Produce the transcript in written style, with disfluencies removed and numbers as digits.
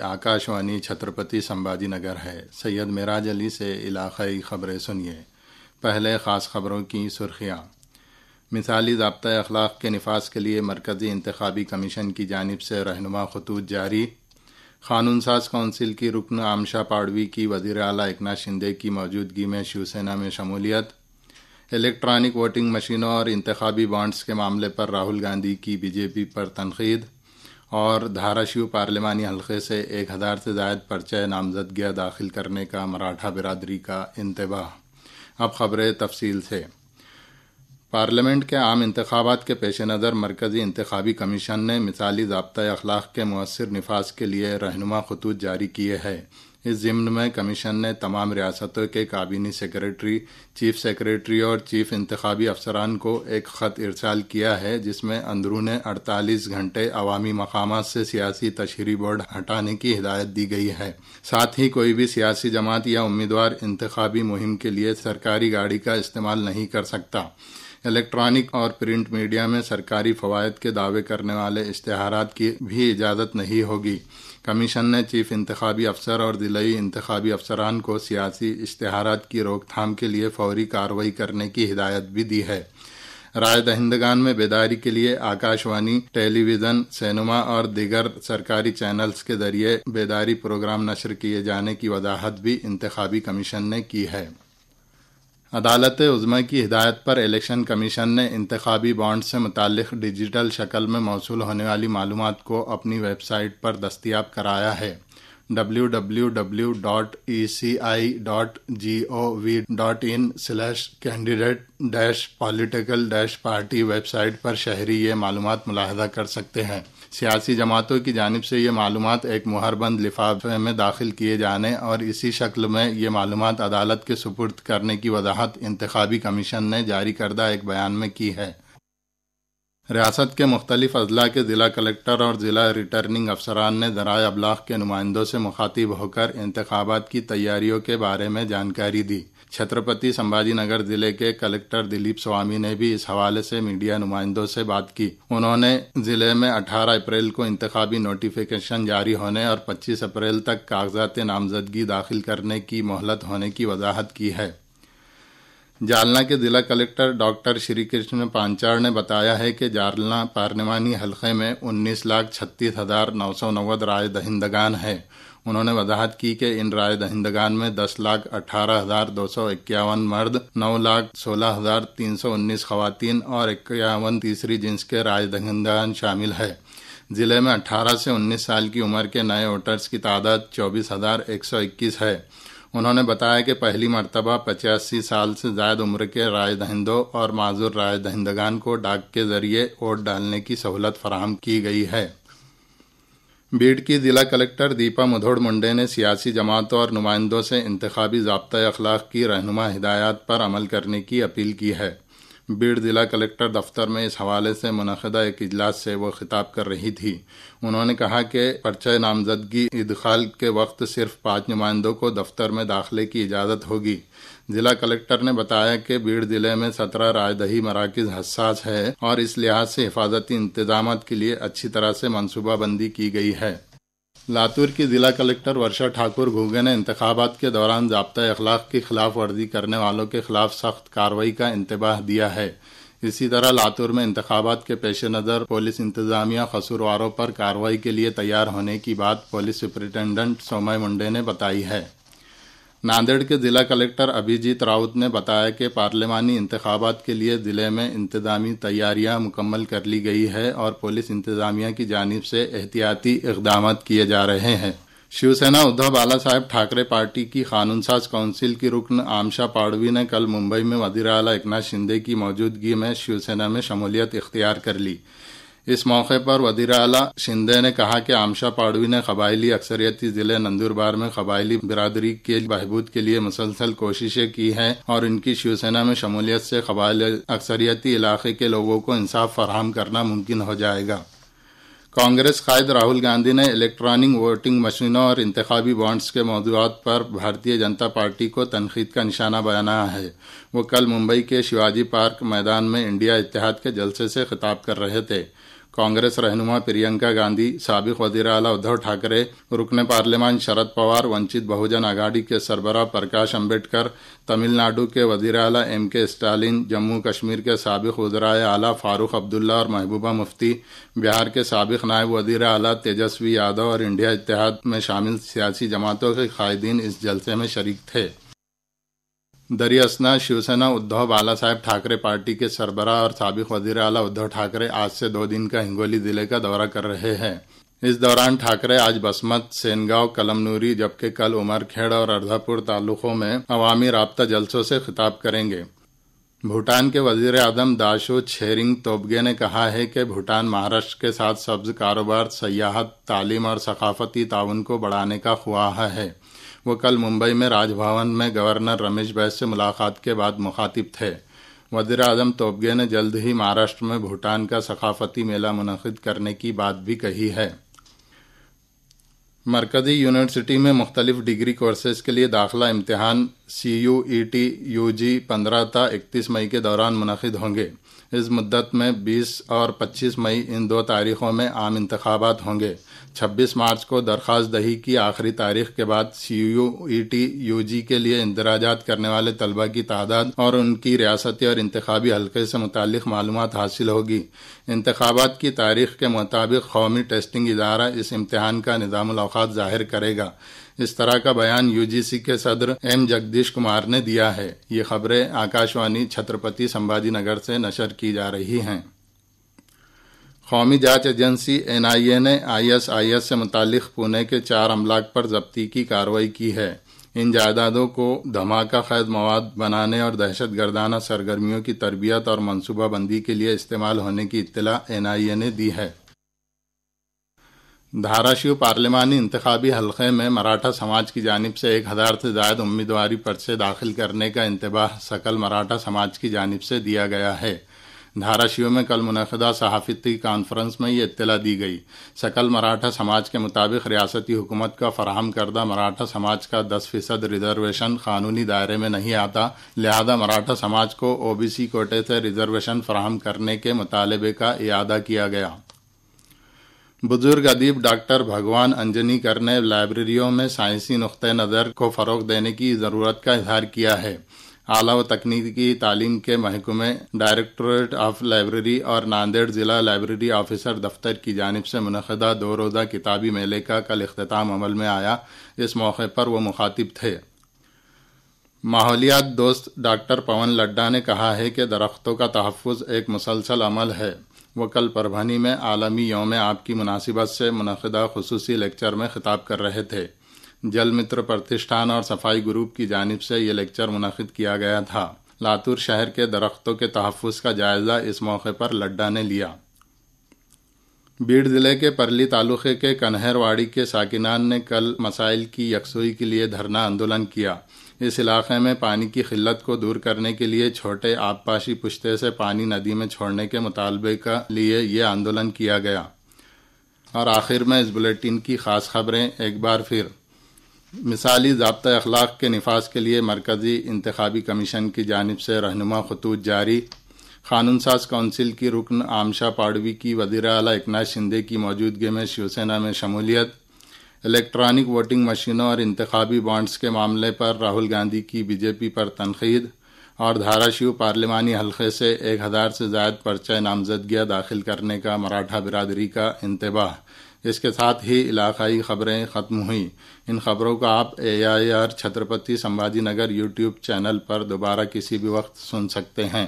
आकाशवाणी छत्रपति संभाजी नगर है। सैयद मेराज अली से इलाकाई खबरें सुनिए। पहले ख़ास खबरों की सुर्खियाँ। मिसाली ज़ाब्ता अखलाक के निफाज के लिए मरकज़ी इंतखाबी कमीशन की जानिब से रहनुमा खतूत जारी। क़ानून साज कौंसिल की रुकन आमशा पाड़वी की वज़ीर आला एकनाथ शिंदे की मौजूदगी में शिवसेना में शमूलियत। इलेक्ट्रॉनिक वोटिंग मशीनों और इंतखाबी बॉन्ड्स के मामले पर राहुल गांधी की बीजेपी पर तनकीद। और धाराशिव पार्लिमानी हल्के से 1000 से ज़ायद पर्चे नामजदगियाँ दाखिल करने का मराठा बिरादरी का इंतबाह। अब खबरें तफसील से। पार्लियामेंट के आम इंतखाबात के पेश नज़र मरकज़ी इंतखाबी कमीशन ने मिसाली ज़ाब्ता अखलाक के मुअस्सिर निफाज के लिए रहनुमा खतूत जारी किए हैं। इस ज़िम्न में कमीशन ने तमाम रियासतों के काबीनी सेक्रेटरी, चीफ सेक्रेटरी और चीफ इंतखाबी अफसरान को एक ख़त इरसाल किया है, जिसमें अंदरून 48 घंटे अवामी मकामात से सियासी तशहीरी बोर्ड हटाने की हिदायत दी गई है। साथ ही कोई भी सियासी जमात या उम्मीदवार इंतखाबी मुहिम के लिए सरकारी गाड़ी का इस्तेमाल नहीं कर सकता। इलेक्ट्रॉनिक और प्रिंट मीडिया में सरकारी फ़वाइद के दावे करने वाले इश्तिहारात की भी इजाज़त नहीं होगी। कमीशन ने चीफ इंतखाबी अफसर और ज़िलाई इंतखाबी अफसरान को सियासी इश्तिहारात की रोकथाम के लिए फौरी कार्रवाई करने की हिदायत भी दी है। राय दहिंदगान में बेदारी के लिए आकाशवाणी, टेलीविज़न, सिनेमा और दीगर सरकारी चैनल्स के ज़रिए बेदारी प्रोग्राम नशर किए जाने की वजाहत भी इंतखाबी कमीशन ने की है। अदालत उज़्मा की हिदायत पर इलेक्शन कमीशन ने इंतखाबी बॉन्ड से मुताल्लिक़ डिजिटल शक्ल में मौसूल होने वाली मालूमात को अपनी वेबसाइट पर दस्तयाब कराया है। www.eci.gov.in/candidate-political-party वेबसाइट पर शहरी ये मालूमात मुलाहजा कर सकते हैं। सियासी जमातों की जानिब से ये मालूमात एक मुहरबंद लिफाफे में दाखिल किए जाने और इसी शक्ल में ये मालूमात अदालत के सुपुर्द करने की वजाहत इंतखाबी कमीशन ने जारी करदा एक बयान में की है। रियासत के मुख्तलिफ अजला के ज़िला कलेक्टर और ज़िला रिटर्निंग अफसरान ने ज़राए अबलाग के नुमाइंदों से मुखातिब होकर इंतखाबात की तैयारियों के बारे में जानकारी दी। छत्रपति संभाजी नगर ज़िले के कलेक्टर दिलीप स्वामी ने भी इस हवाले से मीडिया नुमाइंदों से बात की। उन्होंने ज़िले में 18 अप्रैल को इंतखाबी नोटिफिकेशन जारी होने और 25 अप्रैल तक कागजात नामजदगी दाखिल करने की मोहलत होने की वजाहत की है। जालना के ज़िला कलेक्टर डॉक्टर श्री कृष्ण पांचाड़ ने बताया है कि जालना पार्लिमानी हल्के में 19,36,990 राय दहिंदगान हैं। उन्होंने वजाहत की कि इन राय दहिंदगान में 10,18,251 मर्द, 9,16,319 खवातीन और 51 तीसरी जिन्स के राय दहिंदगान शामिल है। ज़िले में 18 से 19 साल की उम्र के नए वोटर्स की तादाद 24,121 है। उन्होंने बताया कि पहली मरतबा 85 साल से ज़ायद उम्र के राय दहिंदों और माजूर राय दहिंदगान को डाक के ज़रिए वोट डालने की सहूलत फराहम की गई है। बीड की ज़िला कलेक्टर दीपा मुधोड़ मुंडे ने सियासी जमातों और नुमाइंदों से इंतखाबी ज़ाब्ता अखलाक की रहनुमा हिदायत पर अमल करने की अपील की है। बीड ज़िला कलेक्टर दफ्तर में इस हवाले से मुनक़दा एक इजलास से वो खिताब कर रही थी। उन्होंने कहा कि पर्चे नामजदगी इदखाल के वक्त सिर्फ 5 नुमाइंदों को दफ्तर में दाखिले की इजाज़त होगी। ज़िला कलेक्टर ने बताया कि बीड ज़िले में 17 रायदही मराकिज़ हसास है और इस लिहाज से हिफाजती इंतजामात के लिए अच्छी तरह से मनसूबाबंदी की गई है। लातूर की ज़िला कलेक्टर वर्षा ठाकुर घुगे ने इंतखाबात के दौरान ज़ाब्ता अखलाक की खिलाफ वर्जी करने वालों के खिलाफ सख्त कार्रवाई का इंतबाह दिया है। इसी तरह लातूर में इंतखाबात के पेश नज़र पुलिस इंतज़ामिया कसूरवारों पर कार्रवाई के लिए तैयार होने की बात पुलिस सुपरिटेंडेंट सोमय मुंडे ने बताई है। नांदेड़ के ज़िला कलेक्टर अभिजीत राउत ने बताया कि पार्लिमानी इंतखाबात के लिए ज़िले में इंतज़ामी तैयारियां मुकम्मल कर ली गई है और पुलिस इंतज़ामिया की जानिब से एहतियाती इक़दामात किए जा रहे हैं। शिवसेना उद्धव बाला साहेब ठाकरे पार्टी की क़ानून साज कौंसिल की रुकन आमशा पाड़वी ने कल मुंबई में वज़ीर आला एकनाथ शिंदे की मौजूदगी में शिवसेना में शमूलियत इख्तियार कर ली। इस मौके पर वज़ीर आला शिंदे ने कहा कि आमशा पाड़वी ने कबायली अक्सरियती ज़िले नंदुरबार में कबायली बिरादरी के बहबूद के लिए मुसलसल कोशिशें की हैं और इनकी शिवसेना में शमूलियत से कबायली अक्सरियती इलाके के लोगों को इंसाफ फराहम करना मुमकिन हो जाएगा। कांग्रेस कायद राहुल गांधी ने इलेक्ट्रॉनिक वोटिंग मशीनों और इंतखाबी बॉन्ड्स के मौज़ूआत पर भारतीय जनता पार्टी को तनकीद का निशाना बनाया है। वो कल मुंबई के शिवाजी पार्क मैदान में इंडिया इत्तेहाद के जलसे से खिताब कर रहे थे। कांग्रेस रहनुमा प्रियंका गांधी, साबिक वजीर आला उद्धव ठाकरे, रुकने पार्लियामान शरद पवार, वंचित बहुजन आघाड़ी के सरबराह प्रकाश अंबेडकर, तमिलनाडु के वजीर आला M.K. स्टालिन, जम्मू कश्मीर के साबिक वज़राए आला फारूक अब्दुल्ला और महबूबा मुफ्ती, बिहार के साबिक नायब वजीर आला तेजस्वी यादव और इंडिया इत्तेहाद में शामिल सियासी जमातों के कायदीन इस जलसे में शरीक थे। दरियासना शिवसेना उद्धव बाला साहेब ठाकरे पार्टी के सरबराह और साबिक वजीर आला उद्धव ठाकरे आज से 2 दिन का हिंगोली जिले का दौरा कर रहे हैं। इस दौरान ठाकरे आज बसमत, सेनगांव, कलमनूरी जबकि कल उमरखेड़ और अर्धापुर तालुकों में अवामी राब्ता जलसों से खिताब करेंगे। भूटान के वजीर आजम दाशो छेरिंग तोबगे ने कहा है कि भूटान महाराष्ट्र के साथ सब्ज कारोबार, सयाहत, तालीम और सकाफती ताउन को बढ़ाने का ख्वाह है। वो कल मुंबई में राजभवन में गवर्नर रमेश बैस से मुलाकात के बाद मुखातिब थे। वज़ीर आज़म तोबगे ने जल्द ही महाराष्ट्र में भूटान का सकाफती मेला मुनक़िद करने की बात भी कही है। मरकज़ी यूनिवर्सिटी में मुख्तलिफ डिग्री कोर्सेज के लिए दाखिला इम्तिहान CUET UG 15 ta 31 मई के दौरान मुनक़िद होंगे। इस मुद्दत में 20 और 25 मई इन 2 तारीखों में आम इंतखाबात होंगे। 26 मार्च को दरख्वास्त दही की आखिरी तारीख के बाद CUET UG के लिए इंदराजात करने वाले तलबा की तादाद और उनकी रियासती और इंतखाबी हल्के से मुतालिक मालूमात हासिल होगी। इंतखाबात की तारीख के मुताबिक कौमी टेस्टिंग इदारा इस इम्तिहान का निज़ामुल औक़ात ज़ाहिर करेगा। इस तरह का बयान UGC के सदर M जगदीश कुमार ने दिया है। ये खबरें आकाशवाणी छत्रपति संभाजी नगर से नशर की जा रही हैं। कौमी जांच एजेंसी NIA ने ISIS से मुतालिक पुणे के 4 अमलाक पर जब्ती की कार्रवाई की है। इन जायदादों को धमाका खैज मवाद बनाने और दहशत गर्दाना सरगर्मियों की तरबियत और मनसूबाबंदी के लिए इस्तेमाल होने की इत्तला NIA ने दी है। धाराशिव पार्लिमानी इंतखाबी हलक़े में मराठा समाज की जानिब से 1000 से ज़ायद उम्मीदवारी पर्चे दाखिल करने का इंतबाह सकल मराठा समाज की जानिब से दिया गया है। धाराशिव में कल मुनक़िदा सहाफ़ती कॉन्फ्रेंस में ये इत्तला दी गई। सकल मराठा समाज के मुताबिक रियासती हुकूमत का फराहम करदा मराठा समाज का 10% रिजर्वेशन कानूनी दायरे में नहीं आता, लिहाजा मराठा समाज को OBC कोटे से रिजर्वेशन फराहम करने के मुतालबे का इयादा किया गया। बुजुर्ग अदीब डॉक्टर भगवान अंजनीकर ने लाइब्रेरियों में साइंसी नुक्ते नज़र को फ़रोग़ देने की ज़रूरत का इजहार किया है। आला व तकनीकी तालीम के महकमे, डायरेक्टरेट ऑफ लाइब्रेरी और नांदेड़ ज़िला लाइब्रेरी ऑफिसर दफ्तर की जानिब से मुनक़िदा 2 रोज़ा किताबी मेले का कल इख्तिताम अमल में आया। इस मौके पर वो मुखातिब थे। माहौलियात दोस्त डॉक्टर पवन लड्डा ने कहा है कि दरख्तों का तहफ़्फ़ुज़ एक मुसलसल अमल है। वो कल परभनी में आलमी यौम आब की मुनासिबत से मुनक़िदा खुसूसी लेक्चर में खिताब कर रहे थे। जल मित्र प्रतिष्ठान और सफाई ग्रुप की जानिब से ये लेक्चर मुनक़िद किया गया था। लातूर शहर के दरख्तों के तहफ़्फ़ुज़ का जायज़ा इस मौके पर लड्डा ने लिया। बीड़ ज़िले के परली तालुक़े के कन्हरवाड़ी के साकिनान ने कल मसाइल की यकसुई के लिए धरना आंदोलन किया। इस इलाके में पानी की किल्लत को दूर करने के लिए छोटे आबपाशी पुश्ते से पानी नदी में छोड़ने के मुतालबे के लिए ये आंदोलन किया गया। और आखिर में इस बुलेटिन की ख़ास खबरें एक बार फिर। मिसाली ज़ाब्ता अखलाक के निफाज के लिए मरकज़ी इंतखाबी कमीशन की जानिब से रहनुमा खतूत जारी। कानून साज काउंसिल की रुकन आमशा पाड़वी की वज़ीर आला एकनाथ शिंदे की मौजूदगी में शिवसेना में शमूलियत। इलेक्ट्रॉनिक वोटिंग मशीनों और इंतखाबी बॉन्ड्स के मामले पर राहुल गांधी की BJP पर तनकीद। और धाराशिव पार्लिमानी हल्के से 1000 से ज़ायद पर्चे नामजदगियाँ दाखिल करने का मराठा बिरादरी का इंतबाह। इसके साथ ही इलाकाई खबरें ख़त्म हुई। इन खबरों का आप AIR Chhatrapati Sambhaji Nagar YouTube channel पर दोबारा किसी भी वक्त सुन सकते हैं।